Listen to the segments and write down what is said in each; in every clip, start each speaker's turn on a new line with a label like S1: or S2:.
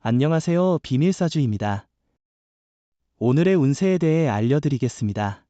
S1: 안녕하세요. 비밀사주입니다. 오늘의 운세에 대해 알려드리겠습니다.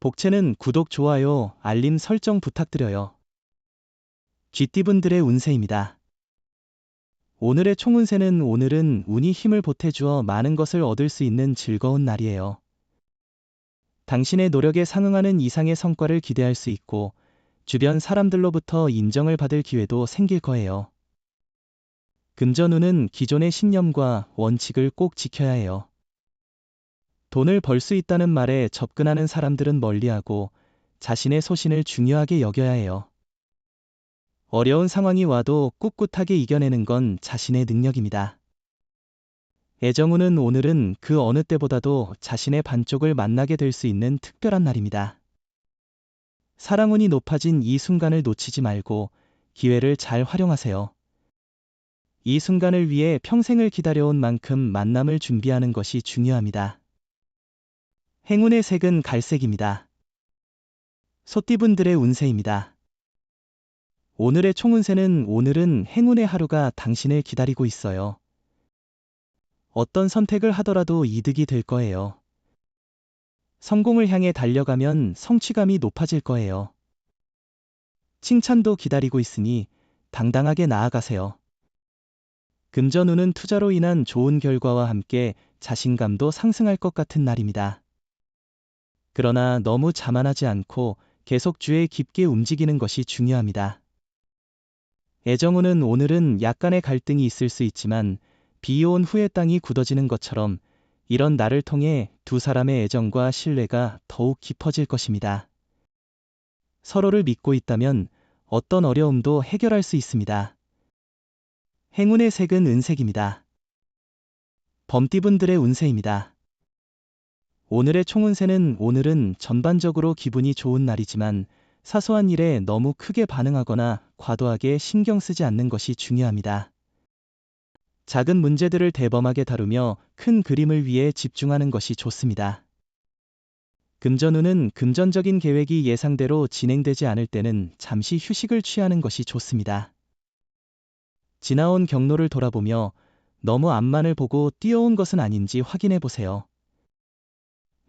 S1: 복채는 구독, 좋아요, 알림 설정 부탁드려요. 쥐띠분들의 운세입니다. 오늘의 총운세는 오늘은 운이 힘을 보태주어 많은 것을 얻을 수 있는 즐거운 날이에요. 당신의 노력에 상응하는 이상의 성과를 기대할 수 있고 주변 사람들로부터 인정을 받을 기회도 생길 거예요. 금전운은 기존의 신념과 원칙을 꼭 지켜야 해요. 돈을 벌 수 있다는 말에 접근하는 사람들은 멀리하고 자신의 소신을 중요하게 여겨야 해요. 어려운 상황이 와도 꿋꿋하게 이겨내는 건 자신의 능력입니다. 애정운은 오늘은 그 어느 때보다도 자신의 반쪽을 만나게 될 수 있는 특별한 날입니다. 사랑운이 높아진 이 순간을 놓치지 말고 기회를 잘 활용하세요. 이 순간을 위해 평생을 기다려온 만큼 만남을 준비하는 것이 중요합니다. 행운의 색은 갈색입니다. 소띠분들의 운세입니다. 오늘의 총운세는 오늘은 행운의 하루가 당신을 기다리고 있어요. 어떤 선택을 하더라도 이득이 될 거예요. 성공을 향해 달려가면 성취감이 높아질 거예요. 칭찬도 기다리고 있으니 당당하게 나아가세요. 금전운은 투자로 인한 좋은 결과와 함께 자신감도 상승할 것 같은 날입니다. 그러나 너무 자만하지 않고 계속 주에 깊게 움직이는 것이 중요합니다. 애정운은 오늘은 약간의 갈등이 있을 수 있지만 비 온 후에 땅이 굳어지는 것처럼 이런 날을 통해 두 사람의 애정과 신뢰가 더욱 깊어질 것입니다. 서로를 믿고 있다면 어떤 어려움도 해결할 수 있습니다. 행운의 색은 은색입니다. 범띠분들의 운세입니다. 오늘의 총운세는 오늘은 전반적으로 기분이 좋은 날이지만 사소한 일에 너무 크게 반응하거나 과도하게 신경 쓰지 않는 것이 중요합니다. 작은 문제들을 대범하게 다루며 큰 그림을 위해 집중하는 것이 좋습니다. 금전운은 금전적인 계획이 예상대로 진행되지 않을 때는 잠시 휴식을 취하는 것이 좋습니다. 지나온 경로를 돌아보며 너무 앞만을 보고 뛰어온 것은 아닌지 확인해 보세요.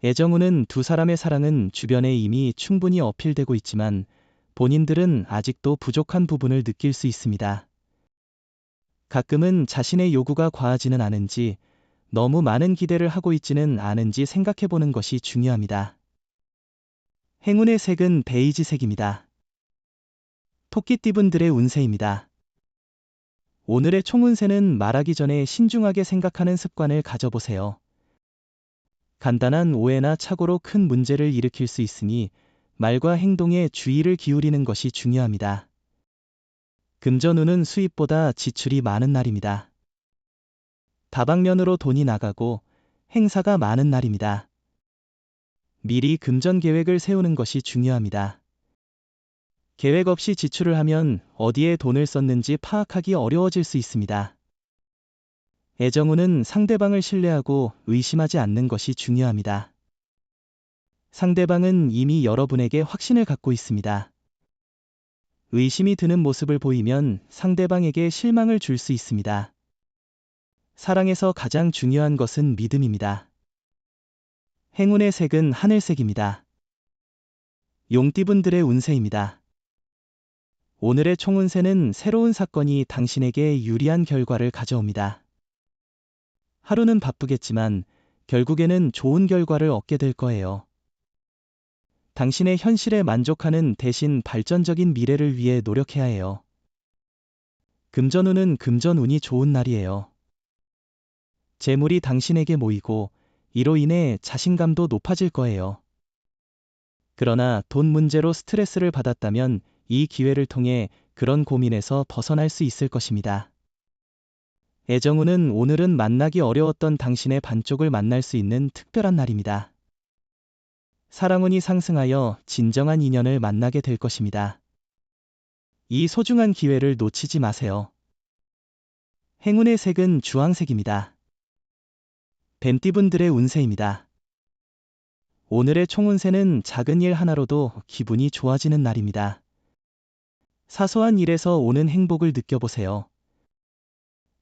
S1: 애정운은 두 사람의 사랑은 주변에 이미 충분히 어필되고 있지만 본인들은 아직도 부족한 부분을 느낄 수 있습니다. 가끔은 자신의 요구가 과하지는 않은지 너무 많은 기대를 하고 있지는 않은지 생각해 보는 것이 중요합니다. 행운의 색은 베이지색입니다. 토끼띠분들의 운세입니다. 오늘의 총운세는 말하기 전에 신중하게 생각하는 습관을 가져보세요. 간단한 오해나 착오로 큰 문제를 일으킬 수 있으니 말과 행동에 주의를 기울이는 것이 중요합니다. 금전운은 수입보다 지출이 많은 날입니다. 다방면으로 돈이 나가고 행사가 많은 날입니다. 미리 금전 계획을 세우는 것이 중요합니다. 계획 없이 지출을 하면 어디에 돈을 썼는지 파악하기 어려워질 수 있습니다. 애정운은 상대방을 신뢰하고 의심하지 않는 것이 중요합니다. 상대방은 이미 여러분에게 확신을 갖고 있습니다. 의심이 드는 모습을 보이면 상대방에게 실망을 줄 수 있습니다. 사랑에서 가장 중요한 것은 믿음입니다. 행운의 색은 하늘색입니다. 용띠분들의 운세입니다. 오늘의 총운세는 새로운 사건이 당신에게 유리한 결과를 가져옵니다. 하루는 바쁘겠지만 결국에는 좋은 결과를 얻게 될 거예요. 당신의 현실에 만족하는 대신 발전적인 미래를 위해 노력해야 해요. 금전운은 금전운이 좋은 날이에요. 재물이 당신에게 모이고 이로 인해 자신감도 높아질 거예요. 그러나 돈 문제로 스트레스를 받았다면 이 기회를 통해 그런 고민에서 벗어날 수 있을 것입니다. 애정운은 오늘은 만나기 어려웠던 당신의 반쪽을 만날 수 있는 특별한 날입니다. 사랑운이 상승하여 진정한 인연을 만나게 될 것입니다. 이 소중한 기회를 놓치지 마세요. 행운의 색은 주황색입니다. 뱀띠분들의 운세입니다. 오늘의 총운세는 작은 일 하나로도 기분이 좋아지는 날입니다. 사소한 일에서 오는 행복을 느껴보세요.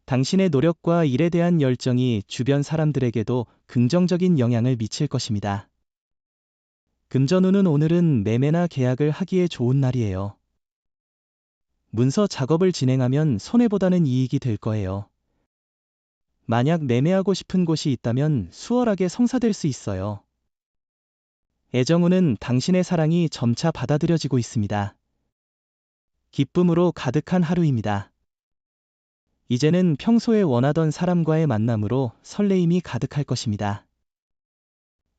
S1: 당신의 노력과 일에 대한 열정이 주변 사람들에게도 긍정적인 영향을 미칠 것입니다. 금전운은 오늘은 매매나 계약을 하기에 좋은 날이에요. 문서 작업을 진행하면 손해보다는 이익이 될 거예요. 만약 매매하고 싶은 곳이 있다면 수월하게 성사될 수 있어요. 애정운은 당신의 사랑이 점차 받아들여지고 있습니다. 기쁨으로 가득한 하루입니다. 이제는 평소에 원하던 사람과의 만남으로 설레임이 가득할 것입니다.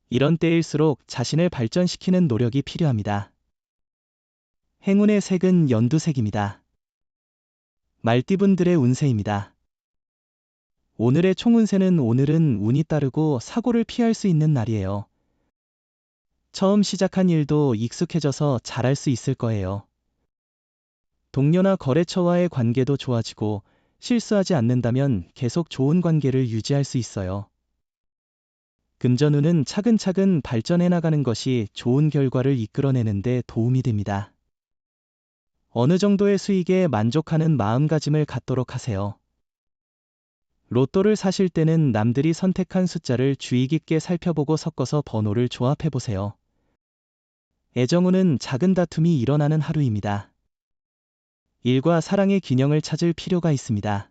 S1: 이런 때일수록 자신을 발전시키는 노력이 필요합니다. 행운의 색은 연두색입니다. 말띠분들의 운세입니다. 오늘의 총운세는 오늘은 운이 따르고 사고를 피할 수 있는 날이에요. 처음 시작한 일도 익숙해져서 잘할 수 있을 거예요. 동료나 거래처와의 관계도 좋아지고 실수하지 않는다면 계속 좋은 관계를 유지할 수 있어요. 금전운은 차근차근 발전해 나가는 것이 좋은 결과를 이끌어내는 데 도움이 됩니다. 어느 정도의 수익에 만족하는 마음가짐을 갖도록 하세요. 로또를 사실 때는 남들이 선택한 숫자를 주의 깊게 살펴보고 섞어서 번호를 조합해 보세요. 애정운은 작은 다툼이 일어나는 하루입니다. 일과 사랑의 균형을 찾을 필요가 있습니다.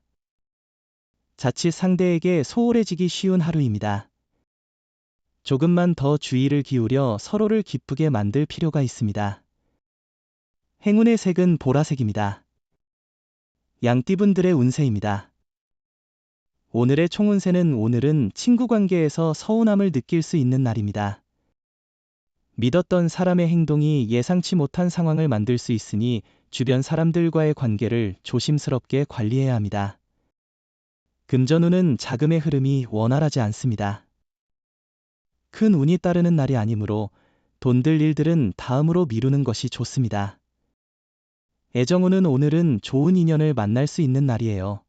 S1: 자칫 상대에게 소홀해지기 쉬운 하루입니다. 조금만 더 주의를 기울여 서로를 기쁘게 만들 필요가 있습니다. 행운의 색은 보라색입니다. 양띠분들의 운세입니다. 오늘의 총운세는 오늘은 친구 관계에서 서운함을 느낄 수 있는 날입니다. 믿었던 사람의 행동이 예상치 못한 상황을 만들 수 있으니 주변 사람들과의 관계를 조심스럽게 관리해야 합니다. 금전운은 자금의 흐름이 원활하지 않습니다. 큰 운이 따르는 날이 아니므로 돈들 일들은 다음으로 미루는 것이 좋습니다. 애정운은 오늘은 좋은 인연을 만날 수 있는 날이에요.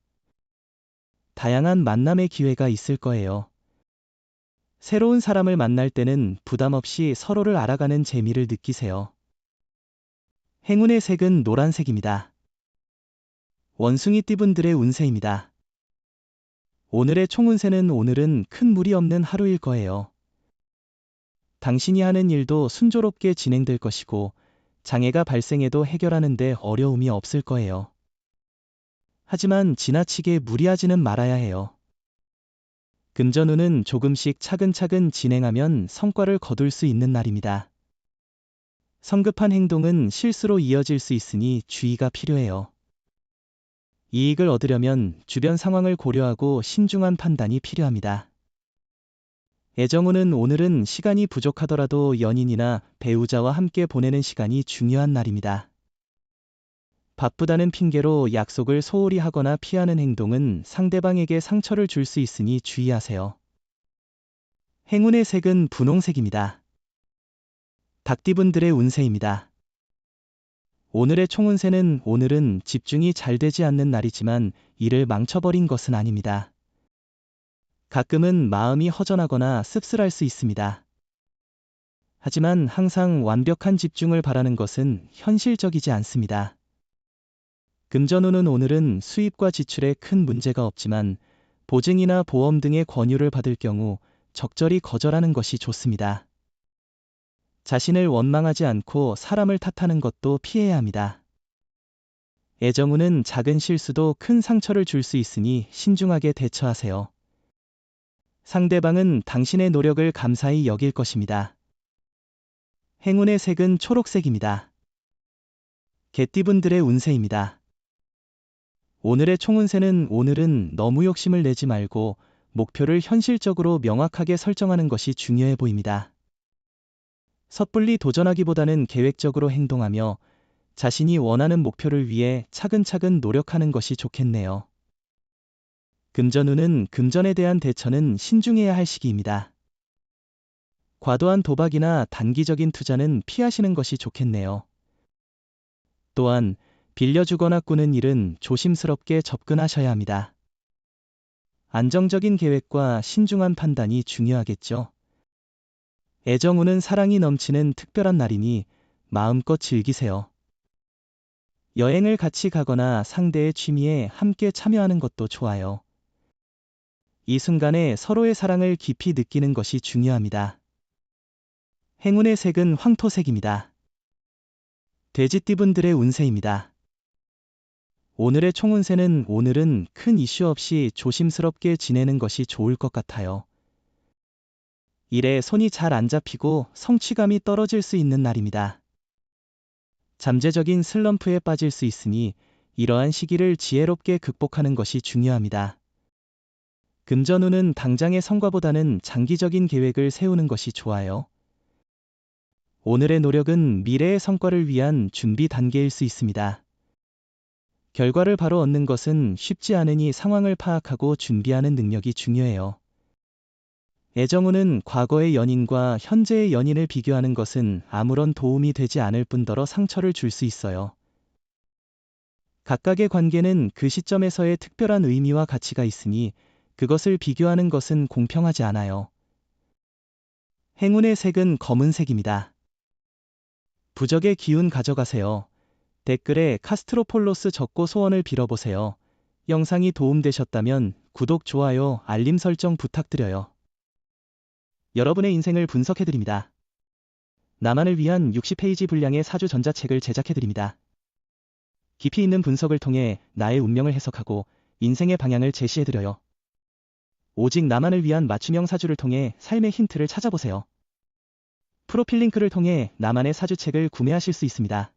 S1: 다양한 만남의 기회가 있을 거예요. 새로운 사람을 만날 때는 부담 없이 서로를 알아가는 재미를 느끼세요. 행운의 색은 노란색입니다. 원숭이띠분들의 운세입니다. 오늘의 총운세는 오늘은 큰 무리 없는 하루일 거예요. 당신이 하는 일도 순조롭게 진행될 것이고 장애가 발생해도 해결하는 데 어려움이 없을 거예요. 하지만 지나치게 무리하지는 말아야 해요. 금전운은 조금씩 차근차근 진행하면 성과를 거둘 수 있는 날입니다. 성급한 행동은 실수로 이어질 수 있으니 주의가 필요해요. 이익을 얻으려면 주변 상황을 고려하고 신중한 판단이 필요합니다. 애정운은 오늘은 시간이 부족하더라도 연인이나 배우자와 함께 보내는 시간이 중요한 날입니다. 바쁘다는 핑계로 약속을 소홀히 하거나 피하는 행동은 상대방에게 상처를 줄 수 있으니 주의하세요. 행운의 색은 분홍색입니다. 닭띠분들의 운세입니다. 오늘의 총운세는 오늘은 집중이 잘 되지 않는 날이지만 일을 망쳐버린 것은 아닙니다. 가끔은 마음이 허전하거나 씁쓸할 수 있습니다. 하지만 항상 완벽한 집중을 바라는 것은 현실적이지 않습니다. 금전운은 오늘은 수입과 지출에 큰 문제가 없지만 보증이나 보험 등의 권유를 받을 경우 적절히 거절하는 것이 좋습니다. 자신을 원망하지 않고 사람을 탓하는 것도 피해야 합니다. 애정운은 작은 실수도 큰 상처를 줄 수 있으니 신중하게 대처하세요. 상대방은 당신의 노력을 감사히 여길 것입니다. 행운의 색은 초록색입니다. 개띠분들의 운세입니다. 오늘의 총운세는 오늘은 너무 욕심을 내지 말고 목표를 현실적으로 명확하게 설정하는 것이 중요해 보입니다. 섣불리 도전하기보다는 계획적으로 행동하며 자신이 원하는 목표를 위해 차근차근 노력하는 것이 좋겠네요. 금전운은 금전에 대한 대처는 신중해야 할 시기입니다. 과도한 도박이나 단기적인 투자는 피하시는 것이 좋겠네요. 또한 빌려주거나 꾸는 일은 조심스럽게 접근하셔야 합니다. 안정적인 계획과 신중한 판단이 중요하겠죠. 애정운은 사랑이 넘치는 특별한 날이니 마음껏 즐기세요. 여행을 같이 가거나 상대의 취미에 함께 참여하는 것도 좋아요. 이 순간에 서로의 사랑을 깊이 느끼는 것이 중요합니다. 행운의 색은 황토색입니다. 돼지띠분들의 운세입니다. 오늘의 총운세는 오늘은 큰 이슈 없이 조심스럽게 지내는 것이 좋을 것 같아요. 일에 손이 잘 안 잡히고 성취감이 떨어질 수 있는 날입니다. 잠재적인 슬럼프에 빠질 수 있으니 이러한 시기를 지혜롭게 극복하는 것이 중요합니다. 금전운은 당장의 성과보다는 장기적인 계획을 세우는 것이 좋아요. 오늘의 노력은 미래의 성과를 위한 준비 단계일 수 있습니다. 결과를 바로 얻는 것은 쉽지 않으니 상황을 파악하고 준비하는 능력이 중요해요. 애정운은 과거의 연인과 현재의 연인을 비교하는 것은 아무런 도움이 되지 않을 뿐더러 상처를 줄 수 있어요. 각각의 관계는 그 시점에서의 특별한 의미와 가치가 있으니 그것을 비교하는 것은 공평하지 않아요. 행운의 색은 검은색입니다. 부적의 기운 가져가세요. 댓글에 카스트로폴로스 적고 소원을 빌어보세요. 영상이 도움되셨다면 구독, 좋아요, 알림 설정 부탁드려요. 여러분의 인생을 분석해드립니다. 나만을 위한 60페이지 분량의 사주 전자책을 제작해드립니다. 깊이 있는 분석을 통해 나의 운명을 해석하고 인생의 방향을 제시해드려요. 오직 나만을 위한 맞춤형 사주를 통해 삶의 힌트를 찾아보세요. 프로필 링크를 통해 나만의 사주책을 구매하실 수 있습니다.